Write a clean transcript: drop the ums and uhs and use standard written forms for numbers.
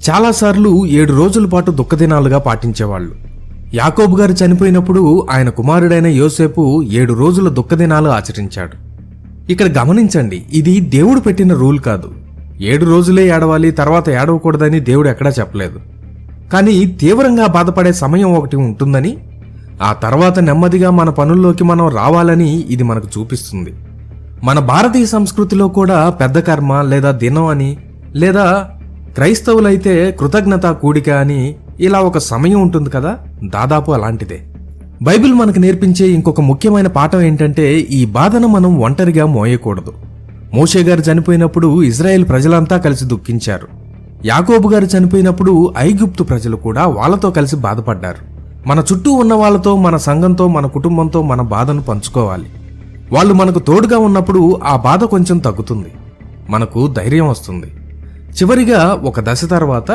చాలాసార్లు 7 రోజుల పాటు దుఃఖదినాలుగా పాటించేవాళ్లు. యాకోబు గారు చనిపోయినప్పుడు ఆయన కుమారుడైన యోసేపు 7 రోజుల దుఃఖదినాలు ఆచరించాడు. ఇక్కడ గమనించండి, ఇది దేవుడు పెట్టిన రూల్ కాదు. 7 రోజులే ఏడవాలి, తర్వాత ఏడవకూడదని దేవుడు ఎక్కడా చెప్పలేదు. కానీ తీవ్రంగా బాధపడే సమయం ఒకటి ఉంటుందని, ఆ తర్వాత నెమ్మదిగా మన పనుల్లోకి మనం రావాలని ఇది మనకు చూపిస్తుంది. మన భారతీయ సంస్కృతిలో కూడా పెద్ద కర్మ లేదా దినం అని, లేదా క్రైస్తవులైతే కృతజ్ఞతా కూడిక అని ఇలా ఒక సమయం ఉంటుంది కదా, దాదాపు అలాంటిదే. బైబిల్ మనకు నేర్పించే ఇంకొక ముఖ్యమైన పాఠం ఏంటంటే, ఈ బాధను మనం ఒంటరిగా మోయకూడదు. మోషే గారు చనిపోయినప్పుడు ఇజ్రాయెల్ ప్రజలంతా కలిసి దుఃఖించారు. యాకోబు గారు చనిపోయినప్పుడు ఐగుప్తు ప్రజలు కూడా వాళ్ళతో కలిసి బాధపడ్డారు. మన చుట్టూ ఉన్న వాళ్ళతో, మన సంఘంతో, మన కుటుంబంతో మన బాధను పంచుకోవాలి. వాళ్ళు మనకు తోడుగా ఉన్నప్పుడు ఆ బాధ కొంచెం తగ్గుతుంది, మనకు ధైర్యం వస్తుంది. చివరిగా ఒక దశ తర్వాత